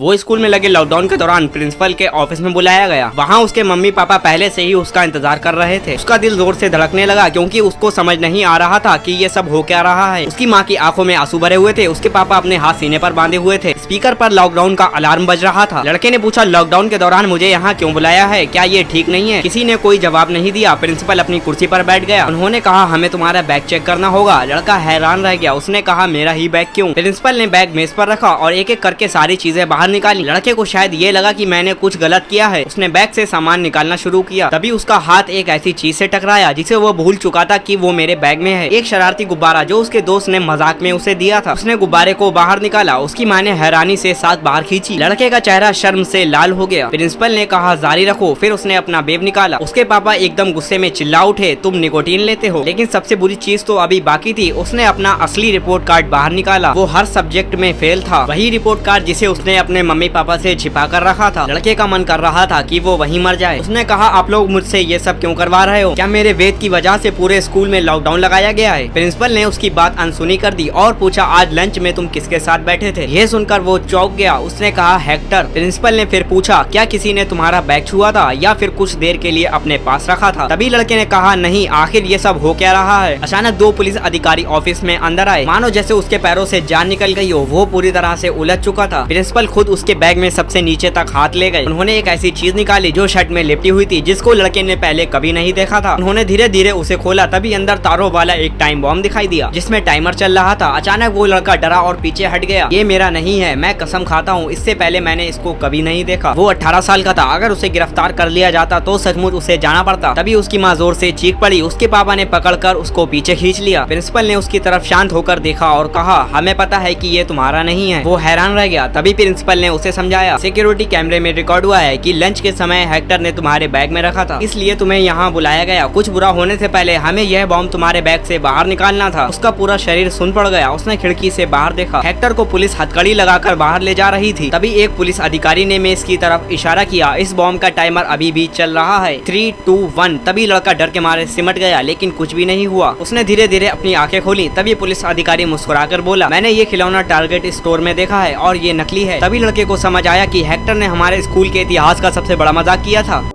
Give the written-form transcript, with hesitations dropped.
वो स्कूल में लगे लॉकडाउन के दौरान प्रिंसिपल के ऑफिस में बुलाया गया। वहाँ उसके मम्मी पापा पहले से ही उसका इंतजार कर रहे थे। उसका दिल जोर से धड़कने लगा क्योंकि उसको समझ नहीं आ रहा था कि ये सब हो क्या रहा है। उसकी माँ की आंखों में आंसू भरे हुए थे। उसके पापा अपने हाथ सीने पर बांधे हुए थे। स्पीकर पर लॉकडाउन का अलार्म बज रहा था। लड़के ने पूछा, लॉकडाउन के दौरान मुझे यहाँ क्यों बुलाया है? क्या ये ठीक नहीं है? किसी ने कोई जवाब नहीं दिया। प्रिंसिपल अपनी कुर्सी पर बैठ गया। उन्होंने कहा, हमें तुम्हारा बैग चेक करना होगा। लड़का हैरान रह गया। उसने कहा, मेरा ही बैग क्यों? प्रिंसिपल ने बैग मेज पर रखा और एक एक करके सारी चीजें बाहर निकाली। लड़के को शायद ये लगा कि मैंने कुछ गलत किया है। उसने बैग से सामान निकालना शुरू किया। तभी उसका हाथ एक ऐसी चीज से टकराया जिसे वो भूल चुका था कि वो मेरे बैग में है। एक शरारती गुब्बारा जो उसके दोस्त ने मजाक में उसे दिया था। उसने गुब्बारे को बाहर निकाला। उसकी माँ ने हैरानी से साथ बाहर खींची। लड़के का चेहरा शर्म से लाल हो गया। प्रिंसिपल ने कहा, जारी रखो। फिर उसने अपना बेब निकाला। उसके पापा एकदम गुस्से में चिल्ला उठे, तुम निकोटीन लेते हो? लेकिन सबसे बुरी चीज तो अभी बाकी थी। उसने अपना असली रिपोर्ट कार्ड बाहर निकाला। वो हर सब्जेक्ट में फेल था। वही रिपोर्ट कार्ड जिसे उसने अपने मम्मी पापा से छिपा कर रखा था। लड़के का मन कर रहा था कि वो वहीं मर जाए। उसने कहा, आप लोग मुझसे ये सब क्यों करवा रहे हो? क्या मेरे वेद की वजह से पूरे स्कूल में लॉकडाउन लगाया गया है? प्रिंसिपल ने उसकी बात अनसुनी कर दी और पूछा, आज लंच में तुम किसके साथ बैठे थे? ये सुनकर वो चौंक गया। उसने कहा, हेक्टर। प्रिंसिपल ने फिर पूछा, क्या किसी ने तुम्हारा बैग छुआ था या फिर कुछ देर के लिए अपने पास रखा था? तभी लड़के ने कहा, नहीं, आखिर ये सब हो क्या रहा है? अचानक दो पुलिस अधिकारी ऑफिस में अंदर आए। मानो जैसे उसके पैरों से जान निकल गई हो। वो पूरी तरह से उलझ चुका था। प्रिंसिपल खुद उसके बैग में सबसे नीचे तक हाथ ले गए। उन्होंने एक ऐसी चीज निकाली जो शर्ट में लिपटी हुई थी, जिसको लड़के ने पहले कभी नहीं देखा था। उन्होंने धीरे धीरे उसे खोला। तभी अंदर तारों वाला एक टाइम बॉम्ब दिखाई दिया जिसमें टाइमर चल रहा था। अचानक वो लड़का डरा और पीछे हट गया। ये मेरा नहीं है, मैं कसम खाता हूँ, इससे पहले मैंने इसको कभी नहीं देखा। वो 18 साल का था। अगर उसे गिरफ्तार कर लिया जाता तो सचमुच उसे जाना पड़ता। तभी उसकी माँ जोर से चीख पड़ी। उसके पापा ने पकड़कर उसको पीछे खींच लिया। प्रिंसिपल ने उसकी तरफ शांत होकर देखा और कहा, हमें पता है कि ये तुम्हारा नहीं है। वो हैरान रह गया। तभी प्रिंसिपल ने उसे समझाया, सिक्योरिटी कैमरे में रिकॉर्ड हुआ है कि लंच के समय हेक्टर ने तुम्हारे बैग में रखा था, इसलिए तुम्हें यहाँ बुलाया गया। कुछ बुरा होने से पहले हमें यह बॉम्ब तुम्हारे बैग से बाहर निकालना था। उसका पूरा शरीर सुन पड़ गया। उसने खिड़की से बाहर देखा। हेक्टर को पुलिस हथकड़ी लगाकर बाहर ले जा रही थी। तभी एक पुलिस अधिकारी ने मेज की तरफ इशारा किया। इस बॉम्ब का टाइमर अभी भी चल रहा है, 3, 2, 1। तभी लड़का डर के मारे सिमट गया, लेकिन कुछ भी नहीं हुआ। उसने धीरे धीरे अपनी आंखें खोली। तभी पुलिस अधिकारी मुस्कुराकर बोला, मैंने ये खिलौना टारगेट स्टोर में देखा है और ये नकली है। तभी लड़के को समझ आया कि हेक्टर ने हमारे स्कूल के इतिहास का सबसे बड़ा मजाक किया था।